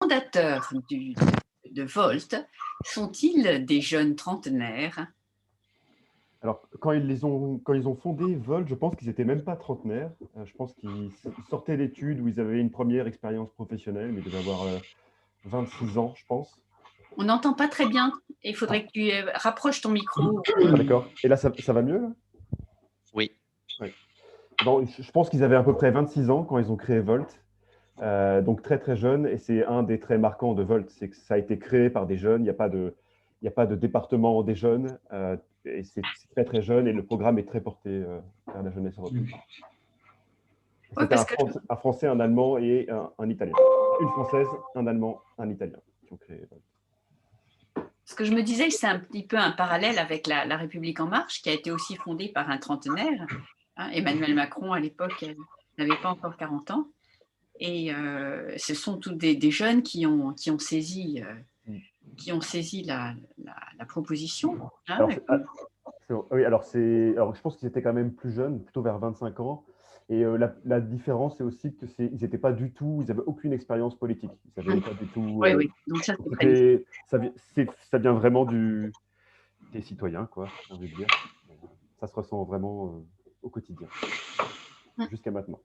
fondateurs de Volt sont-ils des jeunes trentenaires? Alors, quand ils ont fondé Volt, je pense qu'ils n'étaient même pas trentenaires. Je pense qu'ils sortaient d'études où ils avaient une première expérience professionnelle, mais ils devaient avoir 26 ans, je pense. On n'entend pas très bien. Il faudrait que tu rapproches ton micro. Ah, d'accord. Et là, ça va mieux, là? Oui. Ouais. Bon, je pense qu'ils avaient à peu près 26 ans quand ils ont créé Volt. Donc très très jeune, et c'est un des traits marquants de Volt, c'est que ça a été créé par des jeunes, il n'y a pas de département des jeunes, et c'est très très jeune, et le programme est très porté vers la jeunesse européenne. C'était un Français, un Allemand et un Italien. Une Française, un Allemand, un Italien qui ont créé Volt. Ce que je me disais, c'est un petit peu un parallèle avec la République en marche, qui a été aussi fondée par un trentenaire. Emmanuel Macron, à l'époque, n'avait pas encore 40 ans. Et ce sont tous des jeunes qui ont saisi la proposition. Alors, alors je pense qu'ils étaient quand même plus jeunes, plutôt vers 25 ans. Et la différence, c'est aussi qu'ils n'étaient pas du tout, ils n'avaient aucune expérience politique. Ils n'avaient pas du tout. Oui. Donc ça vient vraiment des citoyens, quoi, j'ai envie de dire. Ça se ressent vraiment au quotidien, jusqu'à maintenant.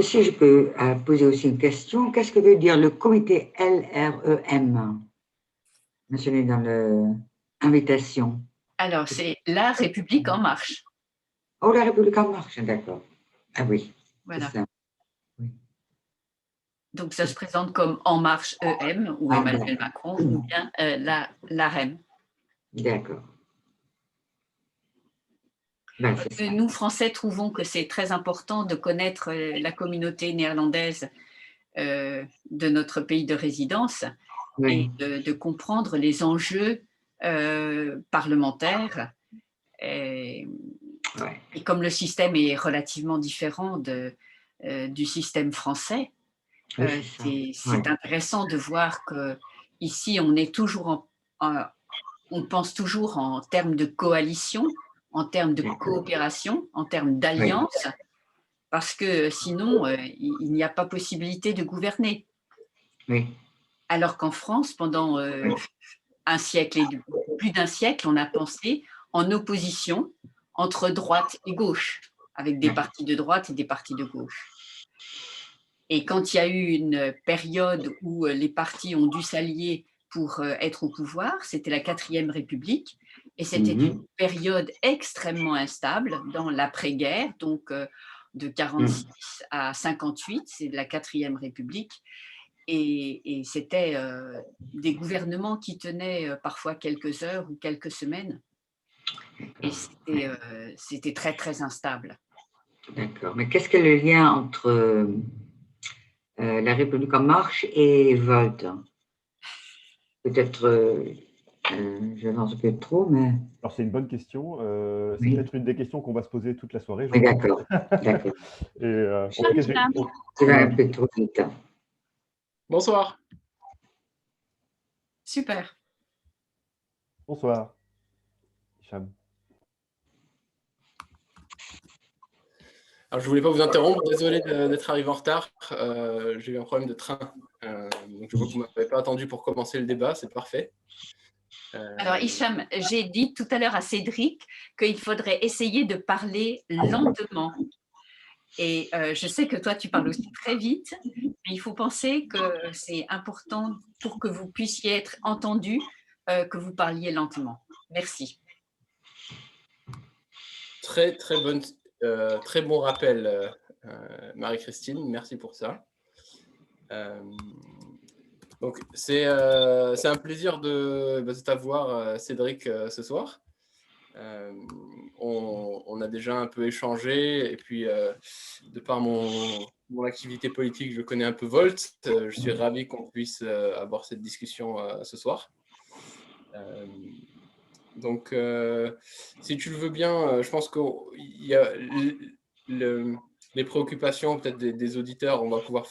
Si je peux poser aussi une question, qu'est-ce que veut dire le comité LREM mentionné dans l'invitation? Alors, c'est La République en marche. Oh, la République en marche, d'accord. Ah oui. Voilà. Ça. Oui. Donc, ça se présente comme En Marche EM ou Emmanuel Macron ou bien l'AREM. D'accord. Nous, Français, trouvons que c'est très important de connaître la communauté néerlandaise de notre pays de résidence et de comprendre les enjeux parlementaires. Et comme le système est relativement différent du système français, c'est intéressant de voir qu'ici, on pense toujours en termes de coalition, en termes de coopération, en termes d'alliance, parce que sinon, il n'y a pas possibilité de gouverner. Oui. Alors qu'en France, pendant un siècle et plus d'un siècle, on a pensé en opposition entre droite et gauche, avec des partis de droite et des partis de gauche. Et quand il y a eu une période où les partis ont dû s'allier pour être au pouvoir, c'était la 4e République, et c'était une période extrêmement instable dans l'après-guerre, donc de 46 à 58, c'est la 4e République, et c'était des gouvernements qui tenaient parfois quelques heures ou quelques semaines, et c'était très très instable. D'accord, mais qu'est-ce que le lien entre la République en marche et Volt? Peut-être, je lance peut-être trop, mais... Alors, c'est une bonne question. C'est peut-être une des questions qu'on va se poser toute la soirée. Oui, d'accord. Tu vas un peu trop vite. Bonsoir. Super. Bonsoir, Hicham. Alors, je ne voulais pas vous interrompre, désolé d'être arrivé en retard. J'ai eu un problème de train. Donc je vois que vous ne m'avez pas attendu pour commencer le débat, c'est parfait. Alors, Hicham, j'ai dit tout à l'heure à Cédric qu'il faudrait essayer de parler lentement. Et je sais que toi, tu parles aussi très vite, mais il faut penser que c'est important pour que vous puissiez être entendu, que vous parliez lentement. Merci. Très bon rappel, Marie-Christine, merci pour ça. Donc, c'est un plaisir de t'avoir, Cédric, ce soir. On a déjà un peu échangé, et puis de par mon activité politique, je connais un peu Volt. Je suis ravi qu'on puisse avoir cette discussion ce soir. Donc, si tu le veux bien, je pense qu'il y a les préoccupations peut-être des auditeurs, on va pouvoir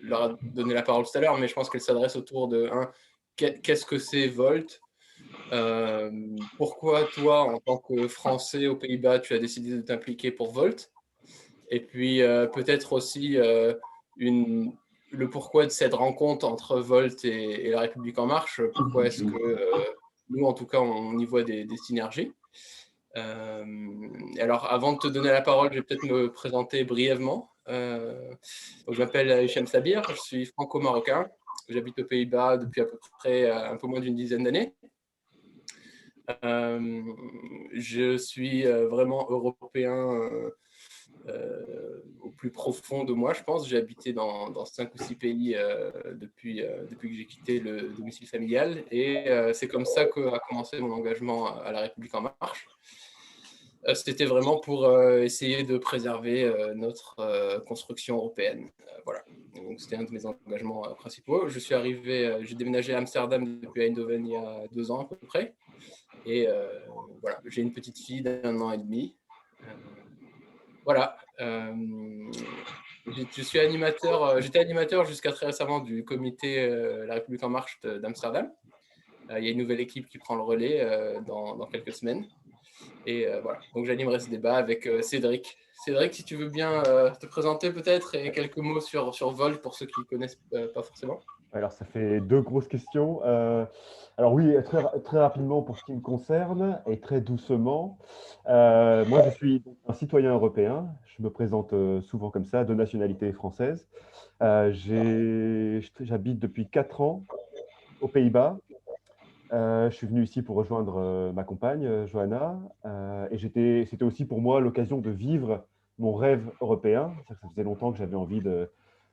leur donner la parole tout à l'heure, mais je pense qu'elle s'adresse autour de qu'est-ce que c'est Volt? Pourquoi toi, en tant que Français aux Pays-Bas, tu as décidé de t'impliquer pour Volt? Et puis peut-être aussi le pourquoi de cette rencontre entre Volt et La République En Marche. Pourquoi est-ce que nous, en tout cas, on y voit des synergies. Alors, avant de te donner la parole, je vais peut-être me présenter brièvement. Donc, je m'appelle Hichem Sabir, je suis franco-marocain. J'habite aux Pays-Bas depuis à peu près un peu moins d'une dizaine d'années. Je suis vraiment européen au plus profond de moi, je pense. J'ai habité dans 5 ou 6 pays depuis que j'ai quitté le domicile familial. Et c'est comme ça qu'a commencé mon engagement à La République En Marche. C'était vraiment pour essayer de préserver notre construction européenne. Voilà. Donc, c'était un de mes engagements principaux. J'ai déménagé à Amsterdam depuis Eindhoven il y a 2 ans à peu près. Et voilà, j'ai une petite fille d'1 an et demi. Voilà. Je suis animateur, j'étais animateur jusqu'à très récemment du comité La République En Marche d'Amsterdam. Il y a une nouvelle équipe qui prend le relais dans quelques semaines. Et voilà, donc j'animerai ce débat avec Cédric. Cédric, si tu veux bien te présenter peut-être et quelques mots sur Volt pour ceux qui ne connaissent pas forcément. Alors, ça fait 2 grosses questions. Alors oui, très rapidement pour ce qui me concerne et très doucement. Moi, je suis un citoyen européen. Je me présente souvent comme ça, de nationalité française. J'habite depuis 4 ans aux Pays-Bas. Je suis venu ici pour rejoindre ma compagne, Johanna. Et c'était aussi pour moi l'occasion de vivre mon rêve européen. Ça faisait longtemps que j'avais envie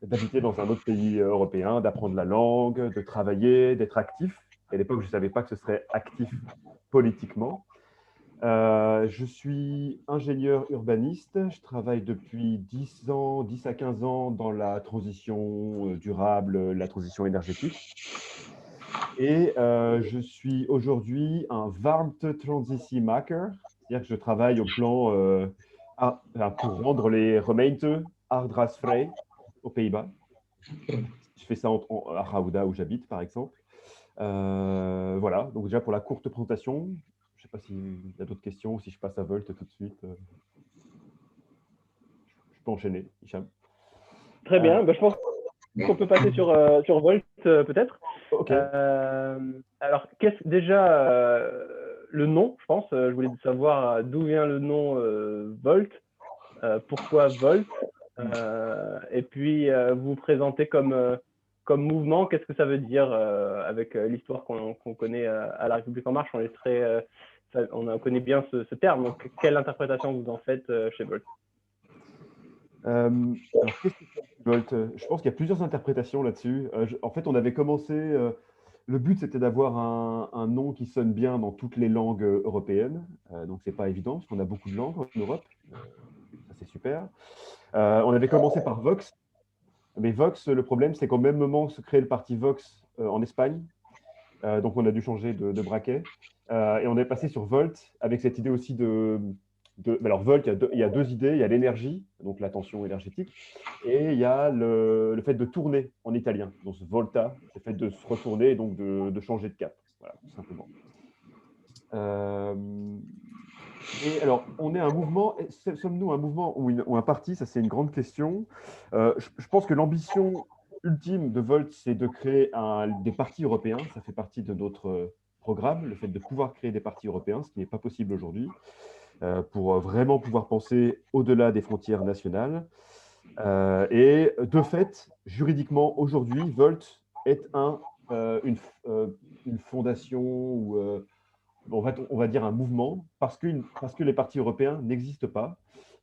d'habiter dans un autre pays européen, d'apprendre la langue, de travailler, d'être actif. Et à l'époque, je ne savais pas que ce serait actif politiquement. Je suis ingénieur urbaniste. Je travaille depuis 10 ans, 10 à 15 ans dans la transition durable, la transition énergétique. Et je suis aujourd'hui un Warmte-Transitiemaker, c'est-à-dire que je travaille au plan pour rendre les gemeenten aardgasvrij aux Pays-Bas. Je fais ça à Gouda, où j'habite, par exemple. Voilà, donc déjà pour la courte présentation, je ne sais pas s'il y a d'autres questions ou si je passe à Volt tout de suite. Je peux enchaîner, Hicham. Très bien, je pense qu'on peut passer sur Volt peut-être. Ok. Alors, déjà le nom, je pense. Je voulais savoir d'où vient le nom Volt, pourquoi Volt, et puis vous vous présentez comme mouvement. Qu'est-ce que ça veut dire avec l'histoire qu'on connaît à La République En Marche? On connaît bien ce terme. Donc, quelle interprétation vous en faites chez Volt? Alors, qu'est-ce que c'est Volt? Je pense qu'il y a plusieurs interprétations là-dessus. En fait, on avait commencé. Le but, c'était d'avoir un nom qui sonne bien dans toutes les langues européennes. Donc, c'est pas évident, parce qu'on a beaucoup de langues en Europe. Ça, c'est super. On avait commencé par Vox. Mais Vox, le problème, c'est qu'au même moment se crée le parti Vox en Espagne. Donc, on a dû changer de braquet. Et on est passé sur Volt, avec cette idée aussi alors, Volt, il y a 2 idées. Il y a l'énergie, donc la tension énergétique, et il y a le fait de tourner en italien. Donc, volta, le fait de se retourner et donc de changer de cap. Voilà, tout simplement. Et alors, on est un mouvement. Sommes-nous un mouvement ou un parti? Ça, c'est une grande question. Je pense que l'ambition ultime de Volt, c'est de créer des partis européens. Ça fait partie de notre programme, le fait de pouvoir créer des partis européens, ce qui n'est pas possible aujourd'hui. Pour vraiment pouvoir penser au-delà des frontières nationales. Et de fait, juridiquement, aujourd'hui, Volt est une fondation ou on va dire un mouvement parce que les partis européens n'existent pas.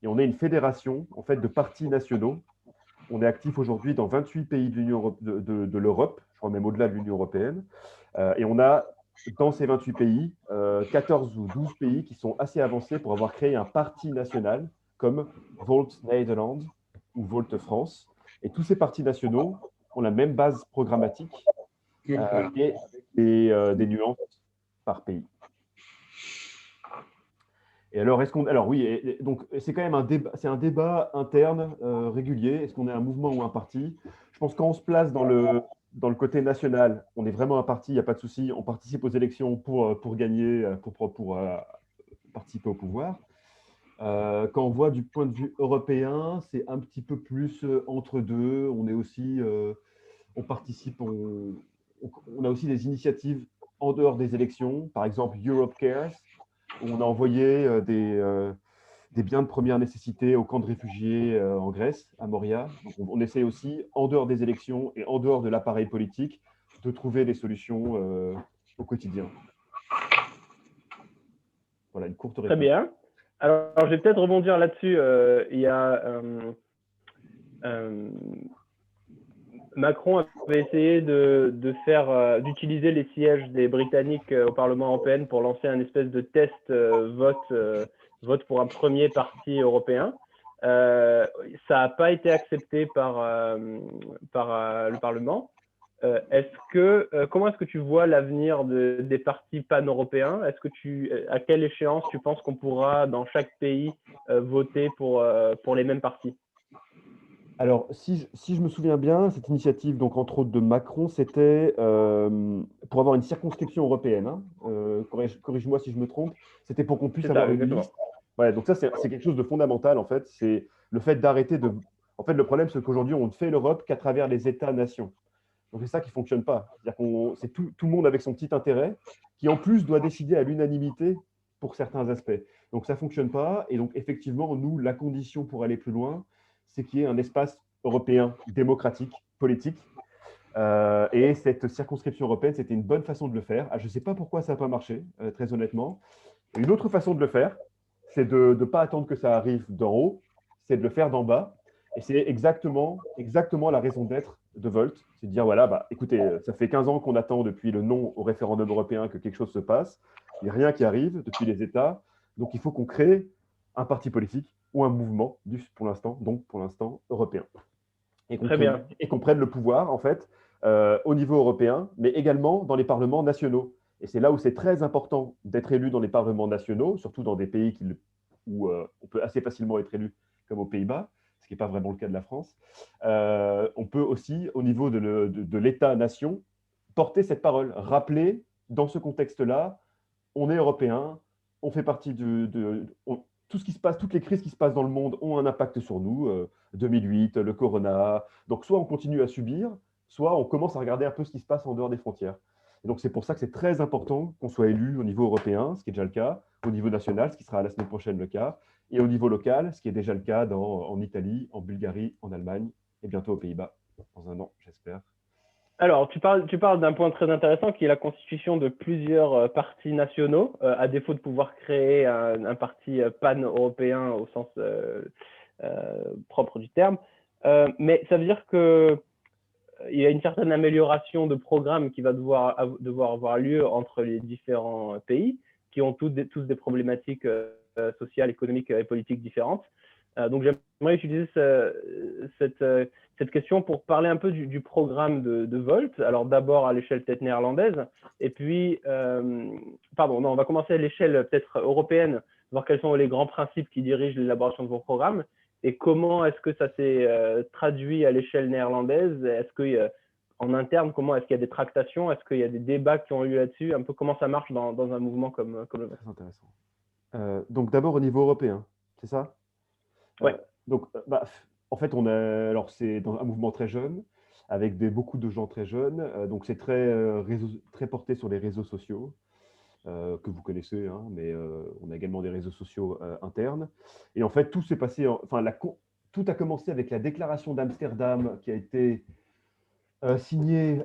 Et on est une fédération en fait, de partis nationaux. On est actif aujourd'hui dans 28 pays de l'Europe, je crois même au-delà de l'Union européenne. Et on a dans ces 28 pays, 14 ou 12 pays qui sont assez avancés pour avoir créé un parti national comme Volt Nederland ou Volt France. Et tous ces partis nationaux ont la même base programmatique et avec des nuances par pays. Et alors, oui, donc c'est quand même un débat interne régulier. Est-ce qu'on est un mouvement ou un parti? Je pense que quand on se place dans le côté national, on est vraiment un parti, il n'y a pas de souci. On participe aux élections pour gagner, pour participer au pouvoir. Quand on voit du point de vue européen, c'est un petit peu plus entre deux. On est aussi, on participe, on a aussi des initiatives en dehors des élections, par exemple Europe Cares, où on a envoyé des biens de première nécessité au camp de réfugiés en Grèce, à Moria. Donc on essaie aussi, en dehors des élections et en dehors de l'appareil politique, de trouver des solutions au quotidien. Voilà, une courte réponse. Très bien. Alors, je vais peut-être rebondir là-dessus. Il y a Macron avait essayé d'utiliser les sièges des Britanniques au Parlement européen pour lancer un espèce de test vote pour un premier parti européen. Ça n'a pas été accepté par le Parlement. Comment est-ce que tu vois l'avenir des partis pan-européens? À quelle échéance tu penses qu'on pourra, dans chaque pays, voter pour les mêmes partis? Alors, si je me souviens bien, cette initiative, donc entre autres de Macron, c'était pour avoir une circonscription européenne. Hein. Corrige-moi si je me trompe. C'était pour qu'on puisse avoir une liste. Ouais, donc ça, c'est quelque chose de fondamental, en fait. C'est le fait d'arrêter de… En fait, le problème, c'est qu'aujourd'hui, on ne fait l'Europe qu'à travers les États-nations. Donc, c'est ça qui ne fonctionne pas. C'est-à-dire c'est tout le monde avec son petit intérêt qui, en plus, doit décider à l'unanimité pour certains aspects. Donc, ça ne fonctionne pas. Et donc, effectivement, nous, la condition pour aller plus loin, c'est qu'il y ait un espace européen démocratique, politique. Et cette circonscription européenne, c'était une bonne façon de le faire. Je ne sais pas pourquoi ça n'a pas marché, très honnêtement. Et une autre façon de le faire, c'est de ne pas attendre que ça arrive d'en haut, c'est de le faire d'en bas. Et c'est exactement la raison d'être de Volt. C'est de dire, voilà, bah, écoutez, ça fait 15 ans qu'on attend depuis le non au référendum européen que quelque chose se passe. Il n'y a rien qui arrive depuis les États. Donc, il faut qu'on crée un parti politique ou un mouvement, pour l'instant européen. Et qu'on prenne le pouvoir, en fait, au niveau européen, mais également dans les parlements nationaux. Et c'est là où c'est très important d'être élu dans les parlements nationaux, surtout dans des pays où on peut assez facilement être élu, comme aux Pays-Bas, ce qui n'est pas vraiment le cas de la France. On peut aussi, au niveau de l'État-nation, porter cette parole, rappeler, dans ce contexte-là, on est européen, on fait partie tout ce qui se passe, toutes les crises qui se passent dans le monde ont un impact sur nous. 2008, le corona. Donc, soit on continue à subir, soit on commence à regarder un peu ce qui se passe en dehors des frontières. Et donc, c'est pour ça que c'est très important qu'on soit élu au niveau européen, ce qui est déjà le cas, au niveau national, ce qui sera la semaine prochaine le cas, et au niveau local, ce qui est déjà le cas en Italie, en Bulgarie, en Allemagne, et bientôt aux Pays-Bas, dans un an, j'espère. Alors, tu parles d'un point très intéressant qui est la constitution de plusieurs partis nationaux, à défaut de pouvoir créer un parti pan-européen au sens propre du terme. Mais ça veut dire qu'il y a une certaine amélioration de programme qui va devoir avoir lieu entre les différents pays qui ont tous des problématiques sociales, économiques et politiques différentes. Donc, j'aimerais utiliser cette question pour parler un peu du programme de Volt. Alors, d'abord à l'échelle peut-être néerlandaise, et puis, on va commencer à l'échelle peut-être européenne, voir quels sont les grands principes qui dirigent l'élaboration de vos programmes, et comment est-ce que ça s'est traduit à l'échelle néerlandaise. Est-ce que en interne, comment est-ce qu'il y a des tractations? Est-ce qu'il y a des débats qui ont eu là-dessus? Un peu comment ça marche dans un mouvement comme le vôtre? Très intéressant. Donc, d'abord au niveau européen, c'est ça? Ouais. Donc, en fait, c'est dans un mouvement très jeune, avec beaucoup de gens très jeunes. Donc, c'est très porté sur les réseaux sociaux, que vous connaissez, hein, mais on a également des réseaux sociaux internes. Et en fait, tout s'est passé, tout a commencé avec la déclaration d'Amsterdam qui a été signée,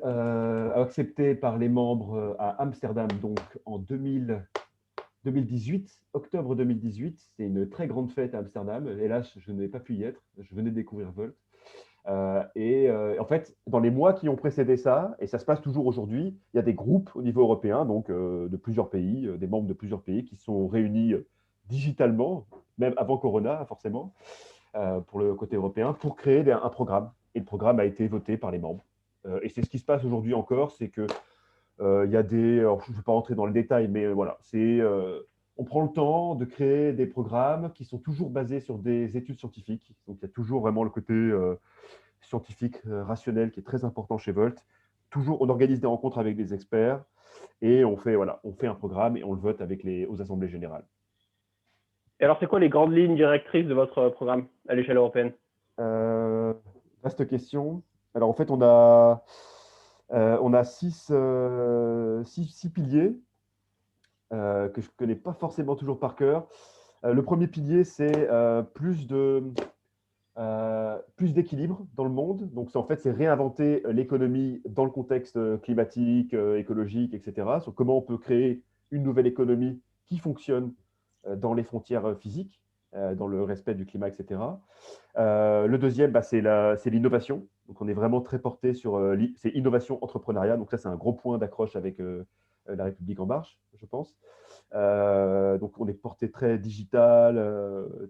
acceptée par les membres à Amsterdam, donc en 2018, octobre 2018, c'est une très grande fête à Amsterdam. Hélas, je n'ai pas pu y être. Je venais de découvrir Volt. En fait, dans les mois qui ont précédé ça, et ça se passe toujours aujourd'hui, il y a des groupes au niveau européen, donc de plusieurs pays, des membres de plusieurs pays qui sont réunis digitalement, même avant Corona, forcément, pour le côté européen, pour créer un programme. Et le programme a été voté par les membres. Et c'est ce qui se passe aujourd'hui encore, c'est que il y a alors, je ne vais pas rentrer dans le détail, mais voilà, on prend le temps de créer des programmes qui sont toujours basés sur des études scientifiques. Donc, il y a toujours vraiment le côté scientifique, rationnel, qui est très important chez Volt. Toujours, on organise des rencontres avec des experts et on fait un programme et on le vote aux assemblées générales. Et alors, c'est quoi les grandes lignes directrices de votre programme à l'échelle européenne? Vaste question. Alors, en fait, on a six piliers que je ne connais pas forcément toujours par cœur. Le premier pilier, c'est plus d'équilibre dans le monde. Donc, en fait, c'est réinventer l'économie dans le contexte climatique, écologique, etc. Sur comment on peut créer une nouvelle économie qui fonctionne dans les frontières physiques, dans le respect du climat, etc. Le deuxième, c'est l'innovation. Donc, on est vraiment très porté sur c'est innovation entrepreneuriat. Donc, ça, c'est un gros point d'accroche avec La République en marche, je pense. Donc, on est porté très digital,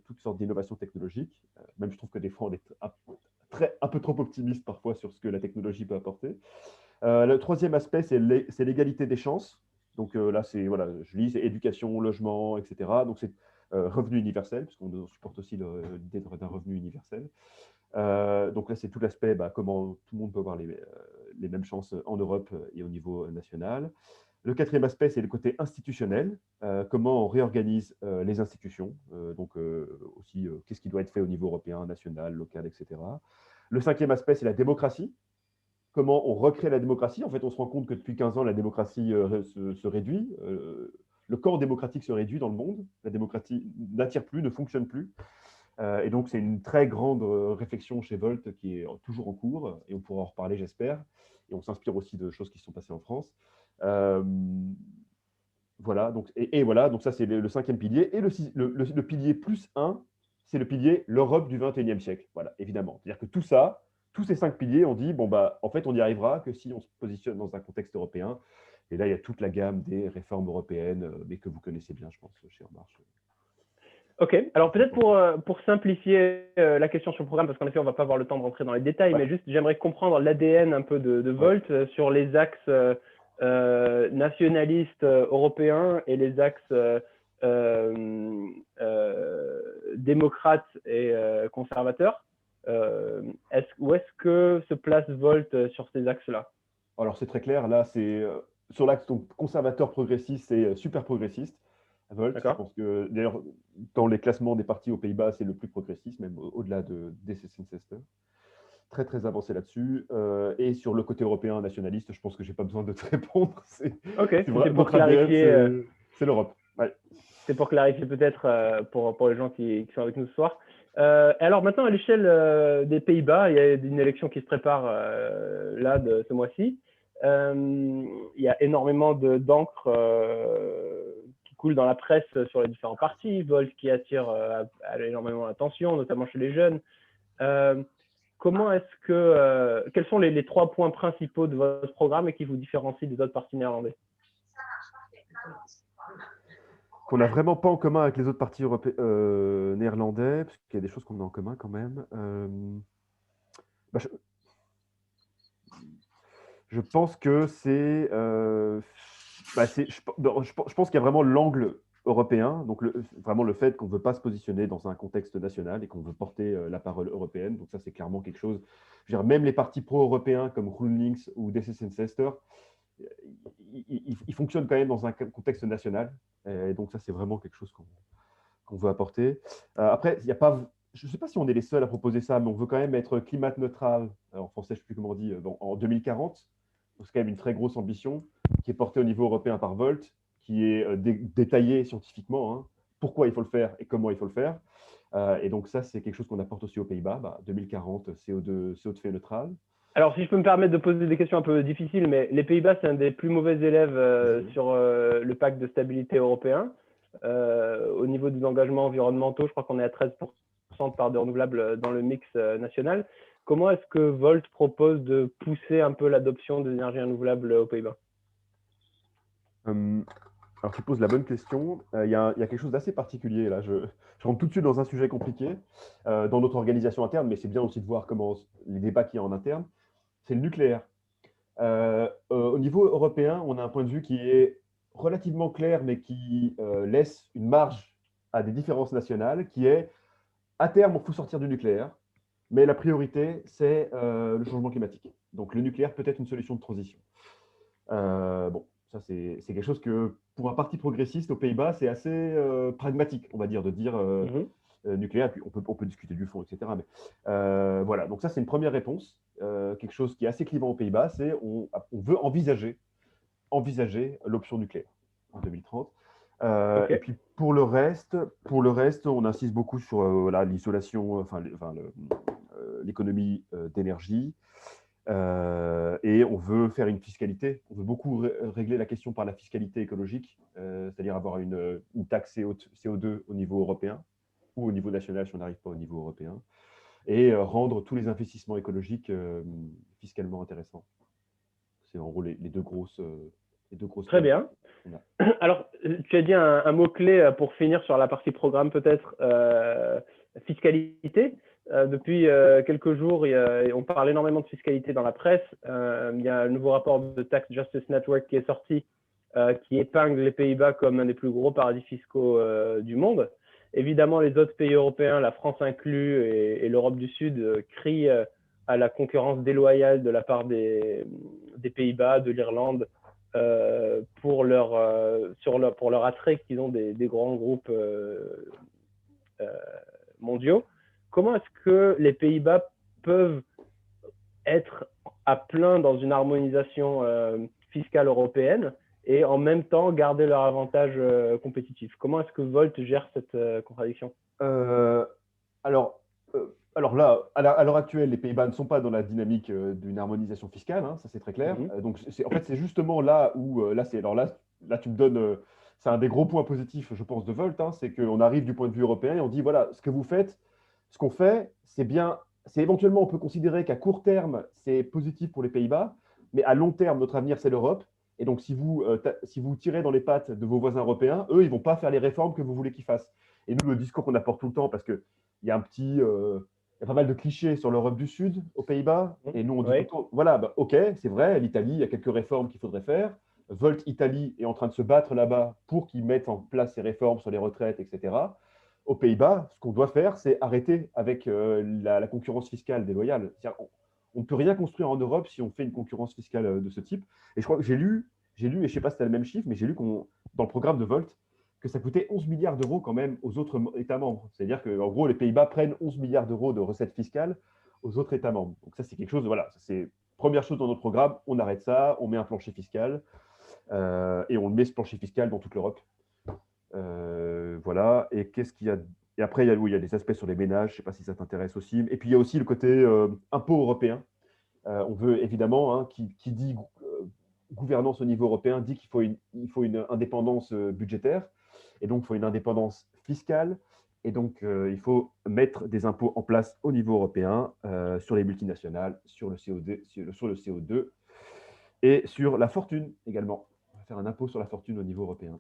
toutes sortes d'innovations technologiques. Même, je trouve que des fois, on est un peu trop optimiste parfois sur ce que la technologie peut apporter. Le troisième aspect, c'est l'égalité des chances. Donc là, voilà, je lis, c'est éducation, logement, etc. Donc, c'est revenu universel, puisqu'on supporte aussi l'idée d'un revenu universel. Donc là, c'est tout l'aspect, comment tout le monde peut avoir les mêmes chances en Europe et au niveau national. Le quatrième aspect, c'est le côté institutionnel. Comment on réorganise les institutions. Donc aussi, qu'est-ce qui doit être fait au niveau européen, national, local, etc. Le cinquième aspect, c'est la démocratie. Comment on recrée la démocratie. En fait, on se rend compte que depuis 15 ans, la démocratie se réduit. Le corps démocratique se réduit dans le monde. La démocratie n'attire plus, ne fonctionne plus. Et donc, c'est une très grande réflexion chez Volt qui est toujours en cours. Et on pourra en reparler, j'espère. Et on s'inspire aussi de choses qui se sont passées en France. Voilà, donc, voilà, donc ça, c'est le cinquième pilier. Et le pilier plus un, c'est le pilier l'Europe du 21e siècle. Voilà, évidemment. C'est-à-dire que tout ça, tous ces 5 piliers, on dit, bon, en fait, on n'y arrivera que si on se positionne dans un contexte européen. Et là, il y a toute la gamme des réformes européennes, mais que vous connaissez bien, je pense, chez En Marche. Ok, alors peut-être pour simplifier la question sur le programme, parce qu'en effet, on ne va pas avoir le temps de rentrer dans les détails, mais juste, j'aimerais comprendre l'ADN un peu de Volt sur les axes nationalistes européens et les axes démocrates et conservateurs. Où est-ce que se place Volt sur ces axes-là? Alors, c'est très clair. Là, c'est sur l'axe conservateur progressiste, c'est super progressiste. Volt, je pense que d'ailleurs, dans les classements des partis aux Pays-Bas, c'est le plus progressiste, même au-delà de D66. Très, très avancé là-dessus. Et sur le côté européen nationaliste, je pense que je n'ai pas besoin de te répondre. C'est pour clarifier. C'est l'Europe. Ouais. C'est pour clarifier peut-être pour les gens qui sont avec nous ce soir. Alors maintenant, à l'échelle des Pays-Bas, il y a une élection qui se prépare là, de ce mois-ci. Il y a énormément d'encre qui coule dans la presse sur les différents partis. Volt qui attire énormément l'attention, notamment chez les jeunes. Quels sont les 3 points principaux de votre programme et qui vous différencient des autres partis néerlandais? Qu'on n'a vraiment pas en commun avec les autres partis néerlandais, parce qu'il y a des choses qu'on a en commun quand même. Je pense que c'est... je pense qu'il y a vraiment l'angle européen, donc vraiment le fait qu'on ne veut pas se positionner dans un contexte national et qu'on veut porter la parole européenne. Donc ça, c'est clairement quelque chose... Je veux dire, même les partis pro-européens comme GroenLinks ou D66, ils fonctionnent quand même dans un contexte national. Et donc ça, c'est vraiment quelque chose qu'on veut apporter. Après, il n'y a pas... Je ne sais pas si on est les seuls à proposer ça, mais on veut quand même être climat neutral, en français, je ne sais plus comment on dit, en 2040. C'est quand même une très grosse ambition qui est portée au niveau européen par Volt, qui est détaillée scientifiquement, hein, pourquoi il faut le faire et comment il faut le faire. Et donc ça, c'est quelque chose qu'on apporte aussi aux Pays-Bas. 2040, CO2 fait neutral. Alors, si je peux me permettre de poser des questions un peu difficiles, mais les Pays-Bas, c'est un des plus mauvais élèves sur le pacte de stabilité européen. Au niveau des engagements environnementaux, je crois qu'on est à 13% de part de renouvelables dans le mix national. Comment est-ce que Volt propose de pousser un peu l'adoption des énergies renouvelables aux Pays-Bas? Alors, tu poses la bonne question. Il y a quelque chose d'assez particulier là. Je rentre tout de suite dans un sujet compliqué dans notre organisation interne, mais c'est bien aussi de voir comment les débats qu'il y a en interne. C'est le nucléaire. Au niveau européen, on a un point de vue qui est relativement clair, mais qui laisse une marge à des différences nationales, qui est, à terme, il faut sortir du nucléaire, mais la priorité, c'est le changement climatique. Donc, le nucléaire peut être une solution de transition. Bon, Ça, c'est quelque chose que, pour un parti progressiste aux Pays-Bas, c'est assez pragmatique, on va dire, de dire nucléaire. Puis on peut discuter du fond, etc. Mais voilà, donc ça, c'est une première réponse. Quelque chose qui est assez clivant aux Pays-Bas, c'est on veut envisager l'option nucléaire en 2030. Ok. Et puis pour le reste, on insiste beaucoup sur voilà, l'isolation, l'économie d'énergie. Et on veut faire une fiscalité. On veut beaucoup régler la question par la fiscalité écologique, c'est-à-dire avoir une taxe CO2 au niveau européen ou au niveau national si on n'arrive pas au niveau européen, et rendre tous les investissements écologiques fiscalement intéressants. C'est en gros les deux grosses Très bien. Alors, tu as dit un mot-clé pour finir sur la partie programme, peut-être, fiscalité. Depuis quelques jours, on parle énormément de fiscalité dans la presse. Il y a un nouveau rapport de Tax Justice Network qui est sorti, qui épingle les Pays-Bas comme un des plus gros paradis fiscaux du monde. Évidemment, les autres pays européens, la France inclus, et l'Europe du Sud, crient à la concurrence déloyale de la part des Pays-Bas, de l'Irlande, pour leur attrait qu'ils ont des grands groupes mondiaux. Comment est-ce que les Pays-Bas peuvent être à plein dans une harmonisation fiscale européenne et en même temps garder leur avantage compétitif? Comment est-ce que Volt gère cette contradiction? Alors là, à l'heure actuelle, les Pays-Bas ne sont pas dans la dynamique d'une harmonisation fiscale, hein, ça c'est très clair. Donc en fait, c'est justement là où, là, tu me donnes, c'est un des gros points positifs, je pense, de Volt, hein, c'est qu'on arrive du point de vue européen et on dit, voilà, ce que vous faites, ce qu'on fait, c'est bien, c'est éventuellement, on peut considérer qu'à court terme, c'est positif pour les Pays-Bas, mais à long terme, notre avenir, c'est l'Europe. Et donc, si vous tirez dans les pattes de vos voisins européens, eux, ils ne vont pas faire les réformes que vous voulez qu'ils fassent. Et nous, le discours qu'on apporte tout le temps, parce qu'il y a il y a pas mal de clichés sur l'Europe du Sud, aux Pays-Bas. Et nous, on dit tout le temps, voilà, bah, OK, c'est vrai, l'Italie, il y a quelques réformes qu'il faudrait faire. Volt Italie est en train de se battre là-bas pour qu'ils mettent en place ces réformes sur les retraites, etc. Aux Pays-Bas, ce qu'on doit faire, c'est arrêter avec la concurrence fiscale déloyale. On ne peut rien construire en Europe si on fait une concurrence fiscale de ce type. Et je crois que j'ai lu, et je ne sais pas si c'était le même chiffre, mais j'ai lu dans le programme de Volt, que ça coûtait 11 milliards d'euros quand même aux autres États membres. C'est-à-dire qu'en gros, les Pays-Bas prennent 11 milliards d'euros de recettes fiscales aux autres États membres. Donc ça, c'est quelque chose, voilà, c'est première chose dans notre programme, on arrête ça, on met un plancher fiscal et on met ce plancher fiscal dans toute l'Europe. Voilà, et qu'est-ce qu'il y a? Et après, il y a des aspects sur les ménages, je ne sais pas si ça t'intéresse aussi. Et puis, il y a aussi le côté impôt européen. On veut évidemment, hein, qui dit gouvernance au niveau européen, dit qu'il faut une indépendance budgétaire. Et donc, il faut une indépendance fiscale. Et donc, il faut mettre des impôts en place au niveau européen sur les multinationales, sur le CO2 et sur la fortune également. On va faire un impôt sur la fortune au niveau européen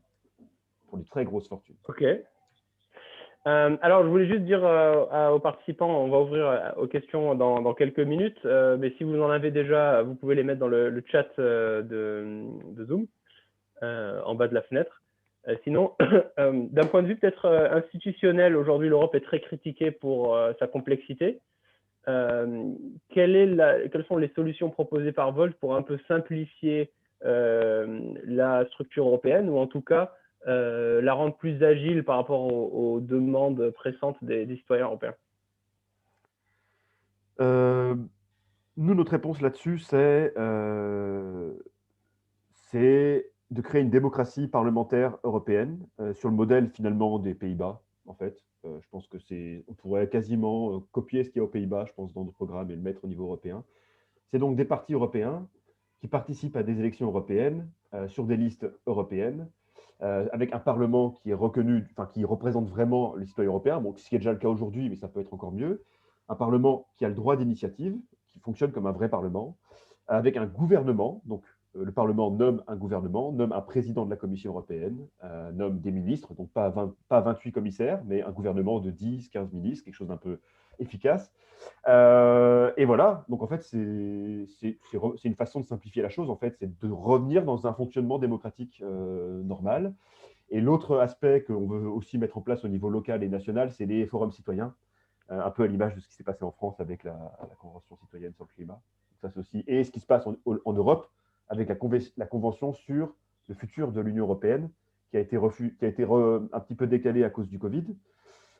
pour les très grosses fortunes. OK. Alors, je voulais juste dire aux participants, on va ouvrir aux questions dans quelques minutes, mais si vous en avez déjà, vous pouvez les mettre dans le chat de Zoom, en bas de la fenêtre. Sinon, d'un point de vue peut-être institutionnel, aujourd'hui, l'Europe est très critiquée pour sa complexité. Quelles sont les solutions proposées par Volt pour un peu simplifier la structure européenne, ou en tout cas la rendre plus agile par rapport aux demandes pressantes des citoyens européens? Nous, notre réponse là-dessus, c'est de créer une démocratie parlementaire européenne sur le modèle finalement des Pays-Bas, en fait. Je pense on pourrait quasiment copier ce qu'il y a aux Pays-Bas, je pense, dans nos programmes et le mettre au niveau européen. C'est donc des partis européens qui participent à des élections européennes sur des listes européennes, avec un Parlement qui est reconnu, enfin qui représente vraiment les citoyens européens, bon, ce qui est déjà le cas aujourd'hui, mais ça peut être encore mieux. Un Parlement qui a le droit d'initiative, qui fonctionne comme un vrai Parlement, avec un gouvernement, donc le Parlement nomme un gouvernement, nomme un président de la Commission européenne, nomme des ministres, donc pas 28 commissaires, mais un gouvernement de 10, 15 ministres, quelque chose d'un peu efficace. Et voilà, donc en fait, c'est une façon de simplifier la chose, en fait, c'est de revenir dans un fonctionnement démocratique normal. Et l'autre aspect qu'on veut aussi mettre en place au niveau local et national, c'est les forums citoyens, un peu à l'image de ce qui s'est passé en France avec la Convention citoyenne sur le climat. Ça, c'est aussi, et ce qui se passe en Europe avec la Convention sur le futur de l'Union européenne, qui a été, un petit peu décalé à cause du Covid.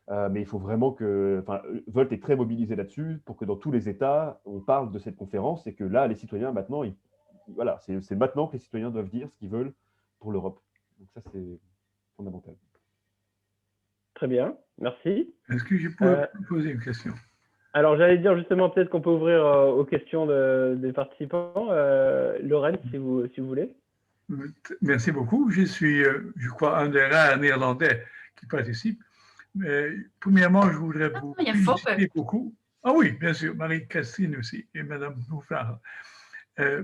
Mais il faut vraiment que… Enfin, Volt est très mobilisé là-dessus pour que dans tous les États, on parle de cette conférence et que là, les citoyens, maintenant, voilà, c'est maintenant que les citoyens doivent dire ce qu'ils veulent pour l'Europe. Donc ça, c'est fondamental. Très bien, merci. Est-ce que je pourrais poser une question? Alors, j'allais dire justement, peut-être qu'on peut ouvrir aux questions des participants. Lorraine, si vous voulez. Merci beaucoup. Je suis, je crois, un des rares Néerlandais qui participe. Mais, premièrement, je voudrais vous féliciter beaucoup. Ah oui, bien sûr, Marie-Christine aussi et Madame Bouffard.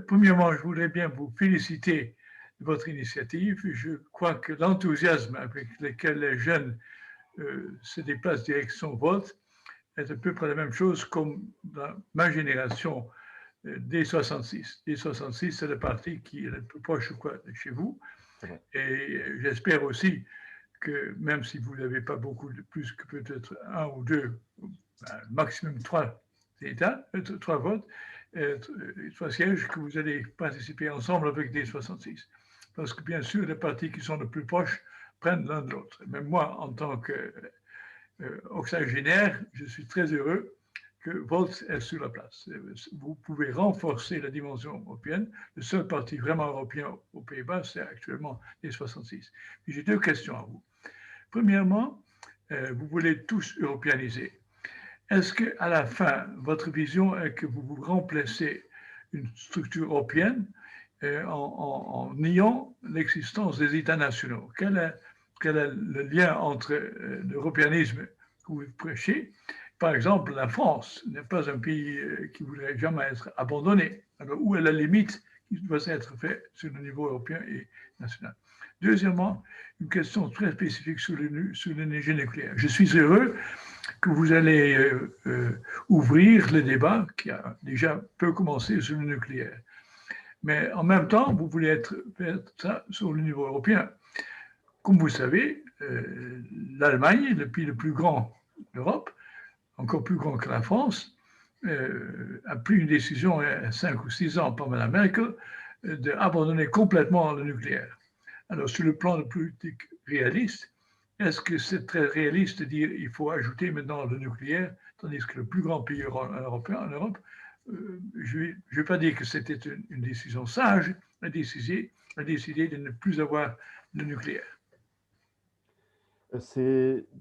Premièrement, je voudrais bien vous féliciter de votre initiative. Je crois que l'enthousiasme avec lequel les jeunes se déplacent direction vote est à peu près la même chose comme dans ma génération D66. D66, c'est le parti qui est le plus proche de chez vous. Et j'espère aussi que même si vous n'avez pas beaucoup de plus que peut-être un ou deux, maximum trois votes, 3 sièges, que vous allez participer ensemble avec D66. Parce que bien sûr, les partis qui sont les plus proches prennent l'un de l'autre. Même moi, en tant qu'octogénaire, je suis très heureux que Volt est sur la place. Vous pouvez renforcer la dimension européenne. Le seul parti vraiment européen aux Pays-Bas, c'est actuellement D66. J'ai 2 questions à vous. Premièrement, vous voulez tous européaniser. Est-ce qu'à la fin, votre vision est que vous vous remplacez une structure européenne en niant l'existence des États nationaux? Quel est le lien entre l'européanisme que vous prêchez? Par exemple, la France n'est pas un pays qui ne voudrait jamais être abandonné. Alors, où est la limite qui doit être faite sur le niveau européen et national? Deuxièmement, une question très spécifique sur l'énergie nucléaire. Je suis heureux que vous allez ouvrir le débat qui a déjà peu commencé sur le nucléaire. Mais en même temps, vous voulez faire ça sur le niveau européen. Comme vous savez, l'Allemagne, le pays le plus grand d'Europe, encore plus grand que la France, a pris une décision il y a 5 ou 6 ans par Mme Merkel d'abandonner complètement le nucléaire. Alors, sur le plan de politique réaliste, est-ce que c'est très réaliste de dire qu'il faut ajouter maintenant le nucléaire, tandis que le plus grand pays européen en Europe, je ne vais pas dire que c'était une décision sage, a décidé de ne plus avoir le nucléaire?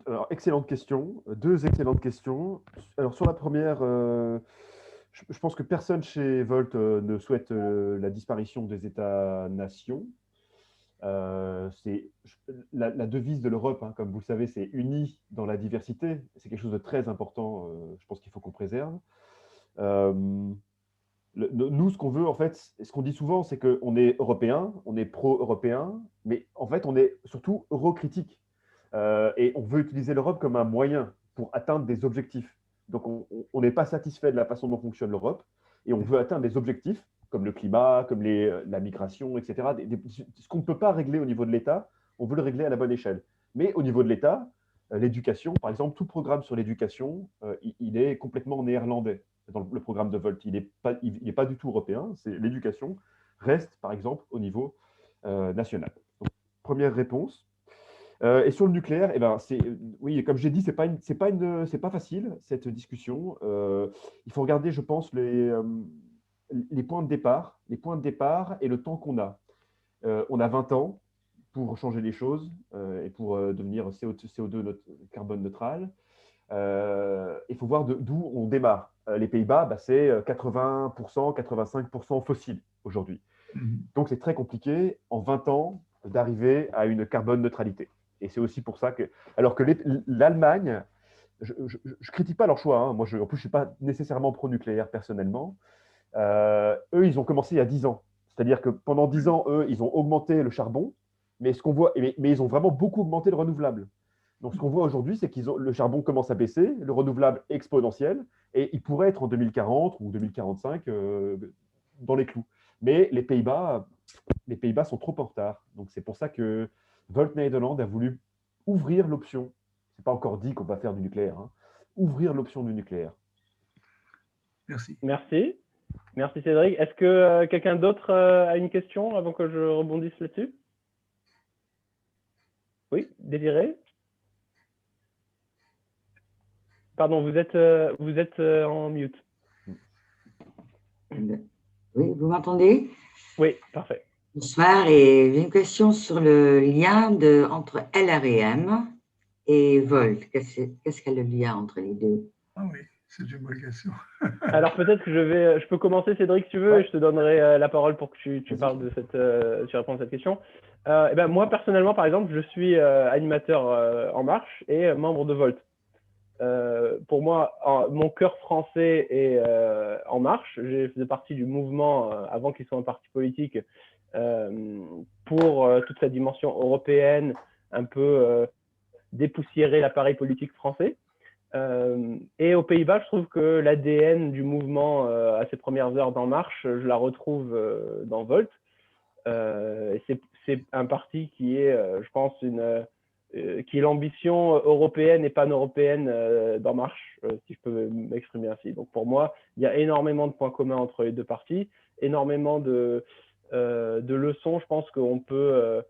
Alors, excellente question, 2 excellentes questions. Alors, sur la première, je pense que personne chez Volt ne souhaite la disparition des États-nations. C'est la devise de l'Europe, hein, comme vous le savez, c'est unis dans la diversité. C'est quelque chose de très important, je pense qu'il faut qu'on préserve. Nous, ce qu'on veut, en fait, ce qu'on dit souvent, c'est qu'on est européen, on est pro-européen, mais en fait, on est surtout eurocritique. Et on veut utiliser l'Europe comme un moyen pour atteindre des objectifs. Donc, on n'est pas satisfait de la façon dont fonctionne l'Europe et on veut atteindre des objectifs comme le climat, comme la migration, etc. Ce qu'on ne peut pas régler au niveau de l'État, on veut le régler à la bonne échelle. Mais au niveau de l'État, l'éducation, par exemple, tout programme sur l'éducation, il est complètement néerlandais dans le programme de Volt. Il n'est pas du tout européen. L'éducation reste, par exemple, au niveau national. Donc, première réponse. Et sur le nucléaire, eh ben, oui, comme j'ai dit, c'est pas facile cette discussion. Il faut regarder, je pense, les points de départ, et le temps qu'on a. On a 20 ans pour changer les choses et pour devenir CO2 carbone neutral. Il faut voir d'où on démarre. Les Pays-Bas, c'est 80%, 85% fossiles aujourd'hui. Donc c'est très compliqué en 20 ans d'arriver à une carbone neutralité. Et c'est aussi pour ça que… Alors que l'Allemagne, je ne critique pas leur choix. Hein. Moi, en plus, je ne suis pas nécessairement pro-nucléaire personnellement. Eux, ils ont commencé il y a 10 ans. C'est-à-dire que pendant 10 ans, eux, ils ont augmenté le charbon, mais ils ont vraiment beaucoup augmenté le renouvelable. Donc, ce qu'on voit aujourd'hui, c'est que le charbon commence à baisser, le renouvelable est exponentiel, et il pourrait être en 2040 ou 2045 dans les clous. Mais les Pays-Bas sont trop en retard. Donc, c'est pour ça que Volt Nederland a voulu ouvrir l'option. Ce n'est pas encore dit qu'on va faire du nucléaire. Hein. Ouvrir l'option du nucléaire. Merci. Merci Cédric. Est-ce que quelqu'un d'autre a une question avant que je rebondisse là-dessus? Oui, Désiré? Pardon, vous êtes en mute. Oui, vous m'entendez? Oui, parfait. Bonsoir, et j'ai une question sur le lien entre LREM et Volt. Qu'est-ce qu'est le lien entre les deux? Ah oui, c'est une bonne question. Alors peut-être que je peux commencer, Cédric, si tu veux, Ouais. et je te donnerai la parole pour que tu Vas-y. parles de tu réponds à cette question. Eh ben, moi, personnellement, par exemple, je suis animateur En Marche et membre de Volt. Pour moi, mon cœur français est En Marche. J'ai fait partie du mouvement avant qu'il soit un parti politique pour toute sa dimension européenne, un peu dépoussiérer l'appareil politique français. Et aux Pays-Bas, je trouve que l'ADN du mouvement à ses premières heures d'En Marche, je la retrouve dans Volt. C'est un parti qui est, je pense, qui est l'ambition européenne et pan-européenne d'En Marche, si je peux m'exprimer ainsi. Donc pour moi, il y a énormément de points communs entre les deux partis, énormément de leçons, je pense qu'on peut,